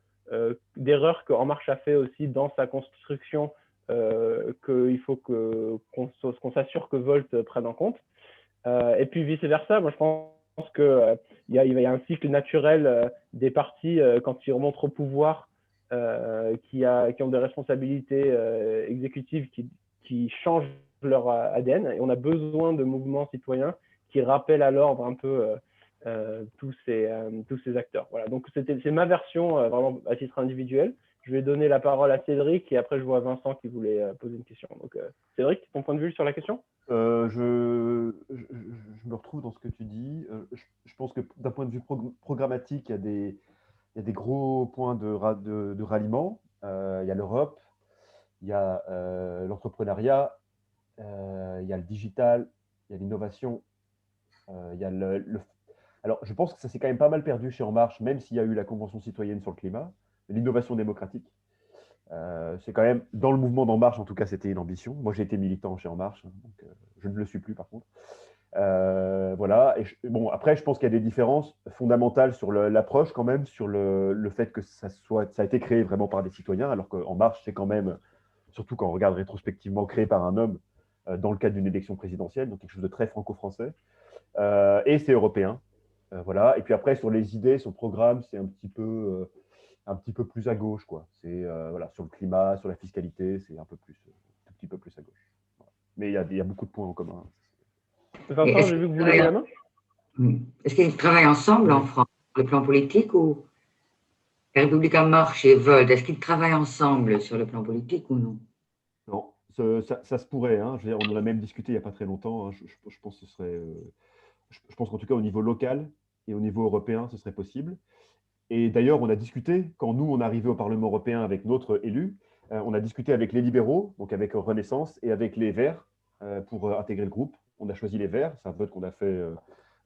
d'erreurs qu'En Marche a fait aussi dans sa construction, qu'il faut qu'on s'assure que Volt prenne en compte. Et puis vice-versa, moi je pense qu'il y a un cycle naturel des partis quand ils remontent au pouvoir, qui ont des responsabilités exécutives qui changent leur ADN. Et on a besoin de mouvements citoyens qui rappellent à l'ordre un peu tous ces acteurs. Voilà, donc c'est ma version vraiment à titre individuel. Je vais donner la parole à Cédric et après je vois Vincent qui voulait poser une question. Donc Cédric, ton point de vue sur la question? Je me retrouve dans ce que tu dis. Je pense que d'un point de vue programmatique, il y a des gros points de ralliement. Il y a l'Europe, il y a l'entrepreneuriat, il y a le digital, il y a l'innovation, il y a Alors, je pense que ça s'est quand même pas mal perdu chez En Marche, même s'il y a eu la Convention citoyenne sur le climat, l'innovation démocratique. C'est quand même, dans le mouvement d'En Marche, en tout cas, c'était une ambition. Moi, j'ai été militant chez En Marche, donc je ne le suis plus par contre. Voilà. Et bon, après, je pense qu'il y a des différences fondamentales sur l'approche quand même, sur le fait que ça a été créé vraiment par des citoyens, alors qu'En Marche, c'est quand même, surtout quand on regarde rétrospectivement, créé par un homme dans le cadre d'une élection présidentielle, donc quelque chose de très franco-français. Et c'est européen. Voilà. Et puis après, sur les idées, sur le programme, c'est un petit peu plus à gauche, quoi. C'est voilà, sur le climat, sur la fiscalité, c'est un petit peu plus à gauche. Voilà. Mais il y a beaucoup de points en commun. Vincent, j'ai vu que vous levez la main. Est-ce qu'ils travaillent ensemble en France, sur le plan politique, ou La République En Marche et Volt, est-ce qu'ils travaillent ensemble sur le plan politique ou non? Non, ça se pourrait. Hein. Je veux dire, on en a même discuté il n'y a pas très longtemps. Hein. Je pense que ce serait, je pense qu'en tout cas au niveau local et au niveau européen, ce serait possible. Et d'ailleurs, on a discuté, quand nous, on est arrivé au Parlement européen avec notre élu, on a discuté avec les libéraux, donc avec Renaissance, et avec les Verts pour intégrer le groupe. On a choisi les Verts, c'est un vote qu'on a fait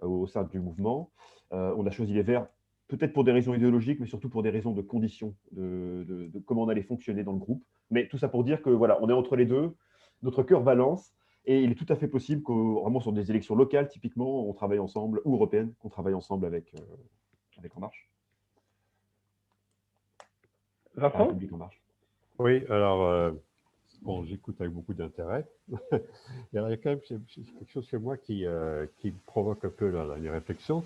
au sein du mouvement. On a choisi les Verts peut-être pour des raisons idéologiques, mais surtout pour des raisons de conditions, de comment on allait fonctionner dans le groupe. Mais tout ça pour dire que voilà, on est entre les deux, notre cœur balance, et il est tout à fait possible que vraiment sur des élections locales, typiquement, on travaille ensemble, ou européennes, qu'on travaille ensemble avec En Marche. Vincent? République En Marche. Oui, alors, bon, j'écoute avec beaucoup d'intérêt. Il y a quand même quelque chose chez moi qui me provoque un peu les réflexions.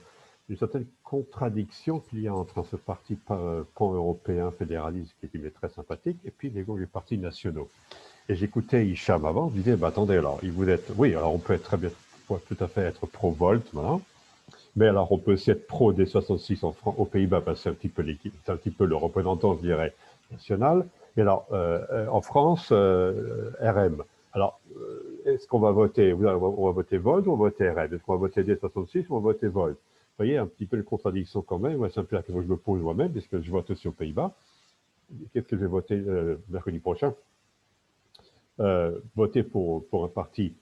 Une certaine contradiction qu'il y a entre ce parti pan-européen fédéraliste qui m'est très sympathique et puis les partis nationaux. Et j'écoutais Hicham avant, je disais, bah, attendez, alors, vous êtes, oui, alors on peut être très bien, tout à fait être pro-Volt, voilà. Mais alors on peut aussi être pro-D66 aux Pays-Bas, parce que c'est un petit peu le représentant, je dirais, national. Et alors, en France, RM. Alors, est-ce qu'on va voter, on va voter Volt ou on va voter RM? Est-ce qu'on va voter D66 ou on va voter Volt? Vous voyez, un petit peu de contradiction quand même. Moi, c'est un peu la question que je me pose moi-même, puisque je vote aussi aux Pays-Bas. Qu'est-ce que je vais voter mercredi prochain? Voter pour un parti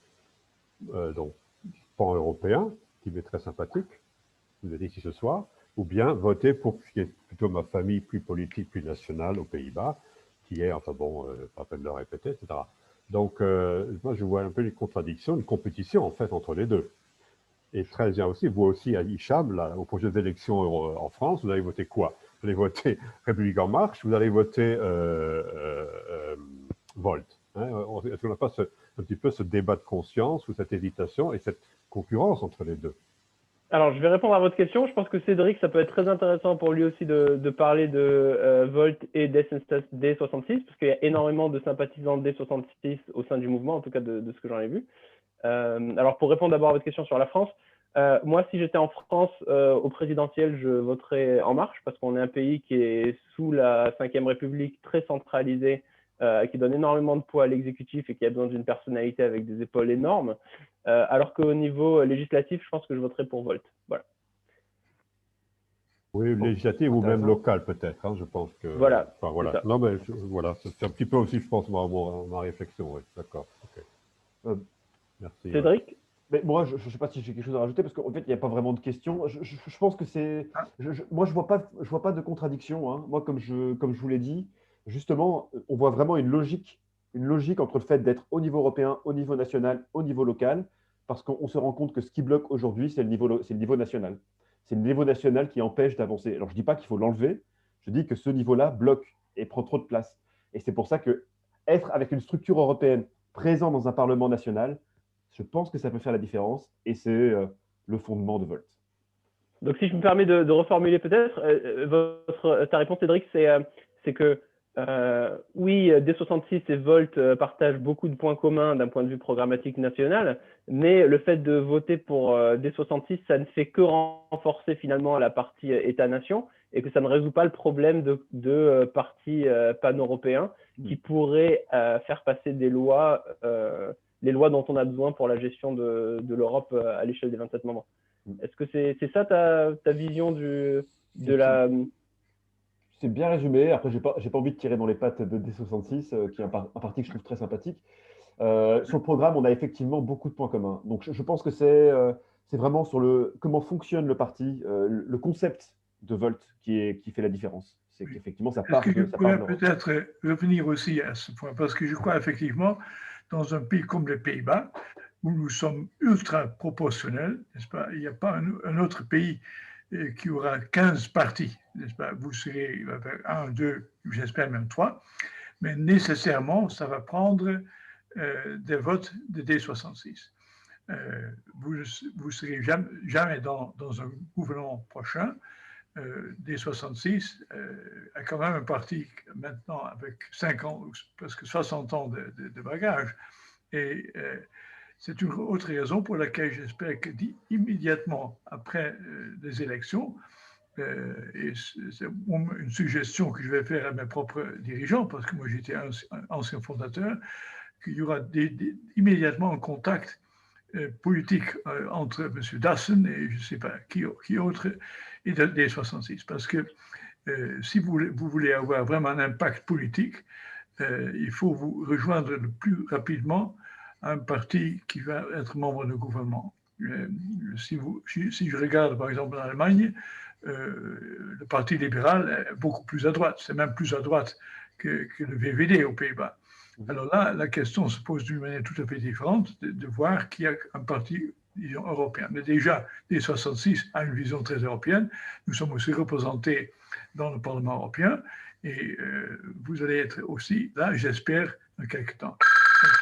donc pan-européen, qui m'est très sympathique, vous êtes ici ce soir, ou bien voter pour ce qui est plutôt ma famille plus politique, plus nationale aux Pays-Bas, qui est, enfin bon, pas peine de le répéter, etc. Donc, moi, je vois un peu les contradictions, une compétition, en fait, entre les deux. Et très bien aussi, vous aussi, à Hicham, là, aux prochaines élections en France, vous allez voter quoi? vous allez voter République En Marche, vous allez voter Volt. Hein. Est-ce qu'on n'a pas un petit peu ce débat de conscience ou cette hésitation et cette concurrence entre les deux? Alors, je vais répondre à votre question. Je pense que Cédric, ça peut être très intéressant pour lui aussi de parler de Volt et D66, parce qu'il y a énormément de sympathisants de D66 au sein du mouvement, en tout cas de ce que j'en ai vu. Alors, pour répondre d'abord à votre question sur la France, moi, si j'étais en France au présidentiel, je voterais En Marche, parce qu'on est un pays qui est sous la Ve République, très centralisé, qui donne énormément de poids à l'exécutif et qui a besoin d'une personnalité avec des épaules énormes. Alors qu'au niveau législatif, je pense que je voterai pour Volt. Voilà. Oui, législative ou même locale peut-être, hein, je pense que… Voilà. Enfin, voilà. Non, mais voilà, c'est un petit peu aussi, je pense, ma réflexion. Oui. D'accord. Okay. Merci. Cédric? Mais moi, je ne sais pas si j'ai quelque chose à rajouter, parce qu'en fait, il n'y a pas vraiment de questions. Je pense que c'est… Moi, je ne vois pas de contradiction. Hein. Moi, comme je vous l'ai dit, justement, on voit vraiment une logique entre le fait d'être au niveau européen, au niveau national, au niveau local, parce qu'on se rend compte que ce qui bloque aujourd'hui, c'est le niveau national. C'est le niveau national qui empêche d'avancer. Alors, je ne dis pas qu'il faut l'enlever, je dis que ce niveau-là bloque et prend trop de place. Et c'est pour ça que être avec une structure européenne présente dans un Parlement national, je pense que ça peut faire la différence, et c'est le fondement de Volt. Donc, si je me permets de reformuler peut-être, ta réponse, Cédric, c'est que oui, D66 et Volt partagent beaucoup de points communs d'un point de vue programmatique national, mais le fait de voter pour D66, ça ne fait que renforcer finalement la partie État-nation, et que ça ne résout pas le problème de partis pan-européens qui pourraient faire passer des lois, les lois dont on a besoin pour la gestion de l'Europe à l'échelle des 27 membres. Est-ce que c'est ça ta vision de la… C'est bien résumé. Après, j'ai pas envie de tirer dans les pattes de D66, qui est un parti que je trouve très sympathique. Sur le programme, on a effectivement beaucoup de points communs. Donc, je pense que c'est vraiment sur comment fonctionne le parti, le concept de Volt qui fait la différence. C'est qu'effectivement, ça part. Est-ce que je pourrais peut-être revenir aussi à ce point, parce que je crois effectivement, dans un pays comme les Pays-Bas, où nous sommes ultra proportionnels, n'est-ce pas? Il n'y a pas un autre pays qui aura 15 partis, n'est-ce pas? Vous serez 1, 2, j'espère même 3, mais nécessairement, ça va prendre des votes de D66. Vous ne serez jamais dans un gouvernement prochain. D66 a quand même un parti maintenant avec 5 ans, presque 60 ans de bagages. Et c'est une autre raison pour laquelle j'espère que immédiatement après les élections, et c'est une suggestion que je vais faire à mes propres dirigeants, parce que moi j'étais un ancien fondateur, qu'il y aura immédiatement un contact politique entre M. Dassen et je ne sais pas qui autre, et D66. Parce que si vous voulez avoir vraiment un impact politique, il faut vous rejoindre le plus rapidement un parti qui va être membre du gouvernement. Si je regarde par exemple en Allemagne, le Parti libéral est beaucoup plus à droite, c'est même plus à droite que le VVD aux Pays-Bas. Alors là, la question se pose d'une manière tout à fait différente, de voir qu'il y a un parti, disons, européen. Mais déjà, D66 a une vision très européenne. Nous sommes aussi représentés dans le Parlement européen et vous allez être aussi là, j'espère, dans quelques temps.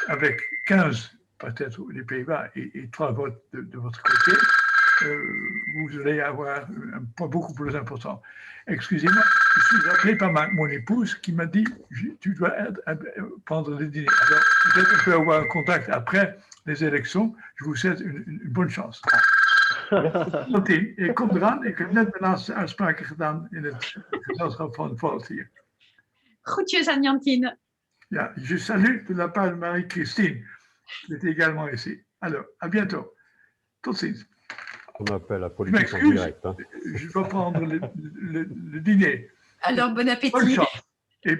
Avec 15, peut-être les Pays-Bas, et 3 votes de votre côté, vous allez avoir un poids beaucoup plus important. Excusez-moi, je suis appelé par mon épouse qui m'a dit tu dois prendre le dîner. Alors, peut-être qu'on peut avoir un contact après les élections. Je vous souhaite une bonne chance. Ik kom eraan. Ik heb net mijn laatste uitspraken gedaan in het gezelschap van Volt hier. Groetjes aan Jantine. Ja, je salue de la part de Marie-Christine, qui était également ici. Alors, à bientôt. Tot ziens. On appelle la politique en direct. Hein. Je dois prendre le dîner. Alors, bon appétit.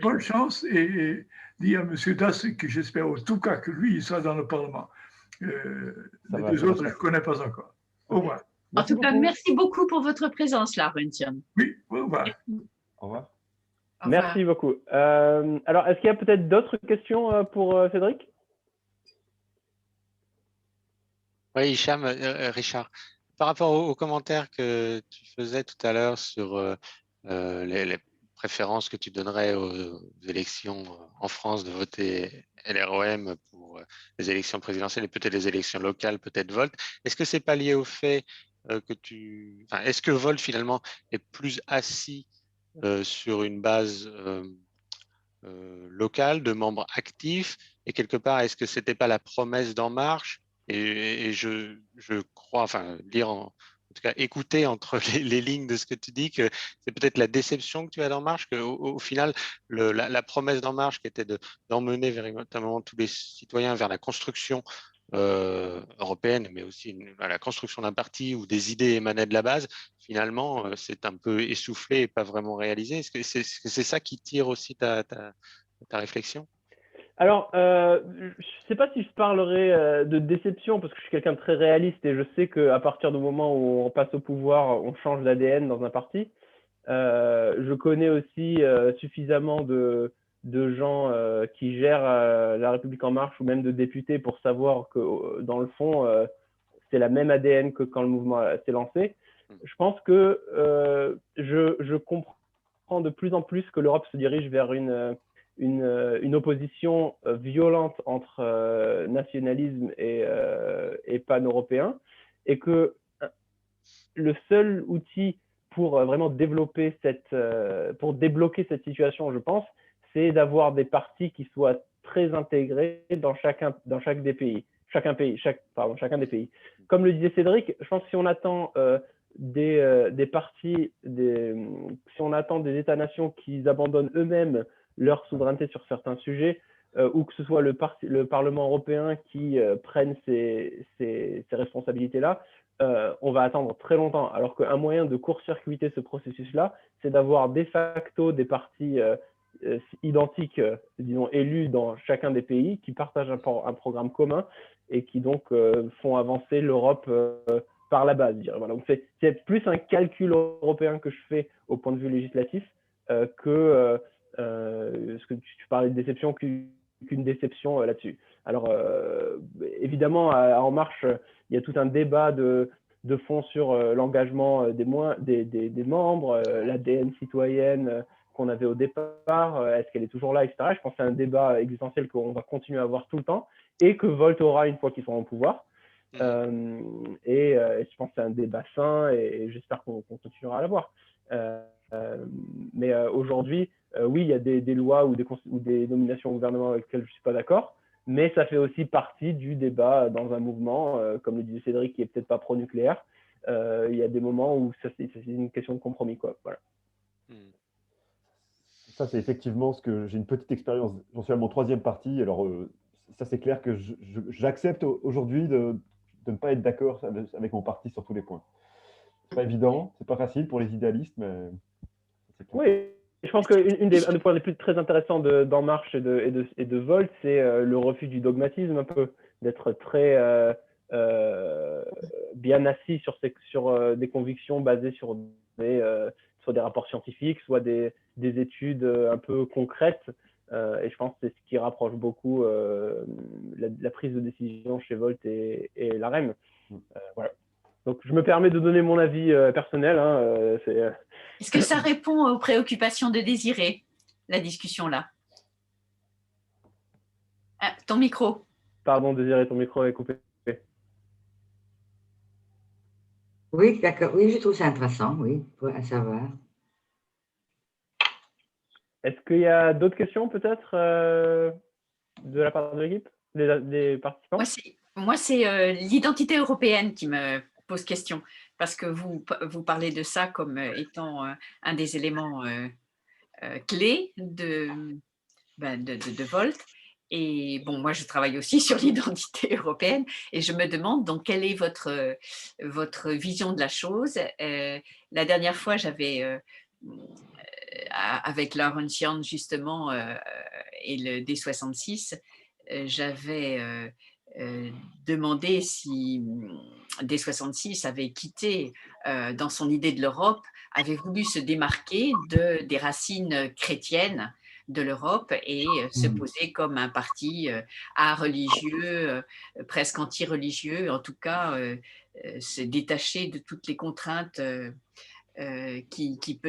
Bonne chance et dis à M. Dassen que j'espère en tout cas que lui, il sera dans le Parlement. Les deux autres, je ne connais pas encore. Au revoir. En tout cas, merci beaucoup pour votre présence là, Runtian. Oui, au revoir. Au revoir. Merci beaucoup. Alors, est-ce qu'il y a peut-être d'autres questions pour Cédric? Oui, Hicham, Richard. Par rapport aux commentaires que tu faisais tout à l'heure sur les préférences que tu donnerais aux élections en France de voter LROM pour les élections présidentielles et peut-être les élections locales, peut-être Volt. Est-ce que c'est pas lié au fait est-ce que Volt finalement est plus assis sur une base locale de membres actifs et quelque part, est-ce que c'était pas la promesse d'En Marche et je crois, lire en tout cas, écouter entre les lignes de ce que tu dis, que c'est peut-être la déception que tu as d'En Marche, qu'au final, la promesse d'En Marche qui était d'emmener véritablement tous les citoyens vers la construction européenne, mais aussi la construction d'un parti où des idées émanaient de la base, finalement, c'est un peu essoufflé et pas vraiment réalisé. Est-ce que c'est ça qui tire aussi ta réflexion? Alors, je ne sais pas si je parlerai de déception parce que je suis quelqu'un de très réaliste et je sais qu'à partir du moment où on passe au pouvoir, on change d'ADN dans un parti. Je connais aussi suffisamment de gens qui gèrent La République En Marche ou même de députés pour savoir que dans le fond, c'est la même ADN que quand le mouvement s'est lancé. Je pense que je comprends de plus en plus que l'Europe se dirige vers une opposition violente entre nationalisme et pan-européen, et que le seul outil pour vraiment débloquer cette situation, je pense, c'est d'avoir des partis qui soient très intégrés dans chacun des pays. Chacun des pays. Comme le disait Cédric, je pense que si on attend des partis, si on attend des États-nations qui abandonnent eux-mêmes leur souveraineté sur certains sujets, ou que ce soit le Parlement européen qui prenne ces responsabilités-là, on va attendre très longtemps. Alors qu'un moyen de court-circuiter ce processus-là, c'est d'avoir de facto des partis identiques, disons élus dans chacun des pays, qui partagent un programme commun et qui donc font avancer l'Europe par la base. Voilà. Donc c'est plus un calcul européen que je fais au point de vue législatif que ce que tu parlais de déception qu'une déception là-dessus. Alors évidemment, En Marche, il y a tout un débat de fond sur l'engagement des membres, l'ADN citoyenne qu'on avait au départ, est-ce qu'elle est toujours là, etc. Je pense que c'est un débat existentiel qu'on va continuer à avoir tout le temps et que Volt aura une fois qu'ils seront au pouvoir. Et je pense que c'est un débat sain et j'espère qu'on continuera à l'avoir. Mais aujourd'hui, oui, il y a des lois ou des nominations au gouvernement avec lesquelles je ne suis pas d'accord, mais ça fait aussi partie du débat dans un mouvement, comme le disait Cédric, qui n'est peut-être pas pro-nucléaire. Il y a des moments où c'est une question de compromis, quoi. Voilà. Ça, c'est effectivement ce que j'ai une petite expérience. J'en suis à mon 3e parti. Alors, ça, c'est clair que j'accepte aujourd'hui de ne pas être d'accord avec mon parti sur tous les points. C'est pas évident, c'est pas facile pour les idéalistes, mais c'est clair. Oui, je pense qu'un des points les plus très intéressants d'En Marche et de Volt, c'est le refus du dogmatisme, un peu, d'être très bien assis sur des convictions basées sur des rapports scientifiques, soit des études un peu concrètes. Et je pense que c'est ce qui rapproche beaucoup la prise de décision chez Volt et l'AREM. Voilà. Donc, je me permets de donner mon avis personnel. Est-ce que ça répond aux préoccupations de Désiré, la discussion là? Ah, ton micro. Pardon, Désiré, ton micro est coupé. Oui, d'accord. Oui, je trouve ça intéressant, oui, pour savoir. Est-ce qu'il y a d'autres questions peut-être de la part de l'équipe, des participants? Moi, c'est l'identité européenne qui me pose question, parce que vous parlez de ça comme étant un des éléments clés de Volt. Et bon, moi, je travaille aussi sur l'identité européenne et je me demande donc quelle est votre vision de la chose. La dernière fois, j'avais, avec Laurentian justement et le D66, j'avais demandé si D66 avait quitté dans son idée de l'Europe, avait voulu se démarquer des racines chrétiennes de l'Europe et se poser comme un parti religieux, presque anti-religieux, en tout cas se détacher de toutes les contraintes qui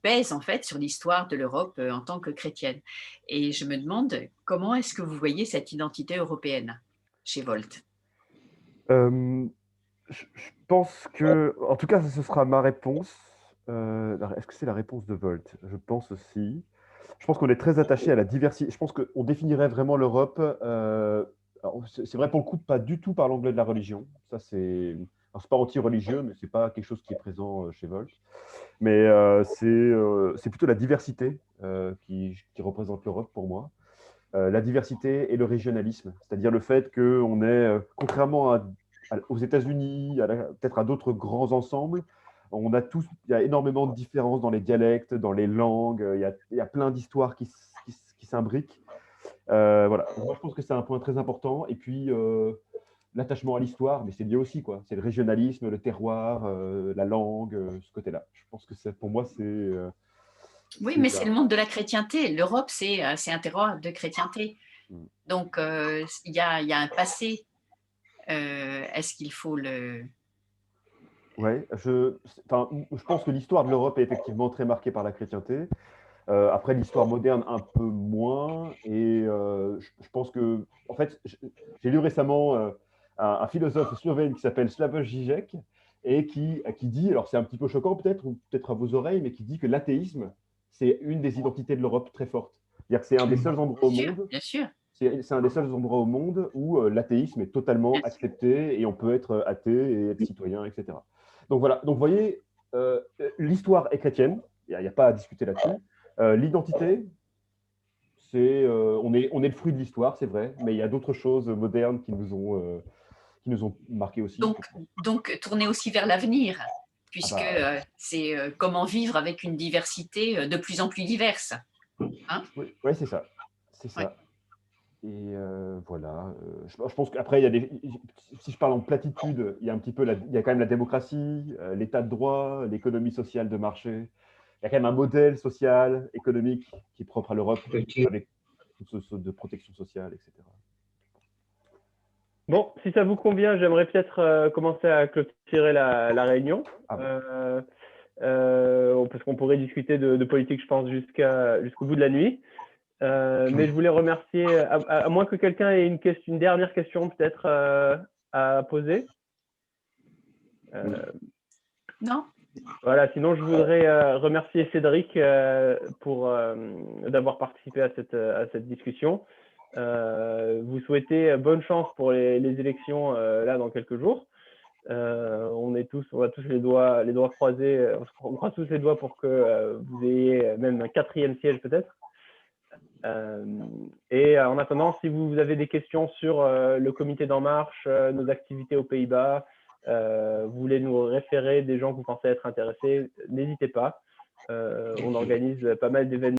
pèse en fait sur l'histoire de l'Europe en tant que chrétienne. Et je me demande comment est-ce que vous voyez cette identité européenne chez Volt? Je pense que, en tout cas, ce sera ma réponse. Est-ce que c'est la réponse de Volt? Je pense aussi. Je pense qu'on est très attaché à la diversité. Je pense qu'on définirait vraiment l'Europe. C'est vrai pour le coup, pas du tout par l'angle de la religion. Ça, c'est. Alors, c'est pas anti-religieux, mais c'est pas quelque chose qui est présent chez Volt. Mais c'est plutôt la diversité qui représente l'Europe pour moi. La diversité et le régionalisme, c'est-à-dire le fait qu'on est, contrairement aux États-Unis, peut-être à d'autres grands ensembles, il y a énormément de différences dans les dialectes, dans les langues, il y a plein d'histoires qui s'imbriquent. Voilà. Moi, je pense que c'est un point très important. Et puis, l'attachement à l'histoire, mais c'est lié aussi, quoi. C'est le régionalisme, le terroir, la langue, ce côté-là. Je pense que pour moi, c'est… Oui, mais c'est le monde de la chrétienté. L'Europe, c'est un terroir de chrétienté. Donc, il y a un passé. Est-ce qu'il faut le… Oui, je pense que l'histoire de l'Europe est effectivement très marquée par la chrétienté. Après, l'histoire moderne, un peu moins. Et je pense que, en fait, j'ai lu récemment un philosophe slovène qui s'appelle Slavoj Žižek et qui dit, alors c'est un petit peu choquant peut-être, ou peut-être à vos oreilles, mais qui dit que l'athéisme, c'est une des identités de l'Europe très forte. C'est-à-dire que c'est un des seuls endroits au monde. Bien sûr. C'est un des seuls endroits au monde où l'athéisme est totalement accepté et on peut être athée et être citoyen, etc. Donc voilà. Donc vous voyez, l'histoire est chrétienne. Il n'y a pas à discuter là-dessus. L'identité, on est le fruit de l'histoire, c'est vrai, mais il y a d'autres choses modernes qui nous ont marqué aussi. Donc tourner aussi vers l'avenir, puisque c'est comment vivre avec une diversité de plus en plus diverse. Hein? Oui, c'est ça. C'est ça. Ouais. Et voilà. Je pense qu'après, si je parle en platitude, il y a un petit peu, il y a quand même la démocratie, l'état de droit, l'économie sociale de marché. Il y a quand même un modèle social, économique qui est propre à l'Europe, avec toutes sortes de protection sociale, etc. Bon, si ça vous convient, j'aimerais peut-être commencer à clôturer la réunion. Parce qu'on pourrait discuter de politique, je pense, jusqu'au bout de la nuit. Mais je voulais remercier, à moins que quelqu'un ait une dernière question peut-être à poser. Non. Voilà, sinon je voudrais remercier Cédric d'avoir participé à cette discussion. Vous souhaitez bonne chance pour les élections là dans quelques jours. On a tous les doigts croisés, on croise tous les doigts pour que vous ayez même un 4e siège peut-être. Et en attendant, si vous avez des questions sur le comité d'En Marche, nos activités aux Pays-Bas, vous voulez nous référer des gens que vous pensez être intéressés, n'hésitez pas. On organise pas mal d'événements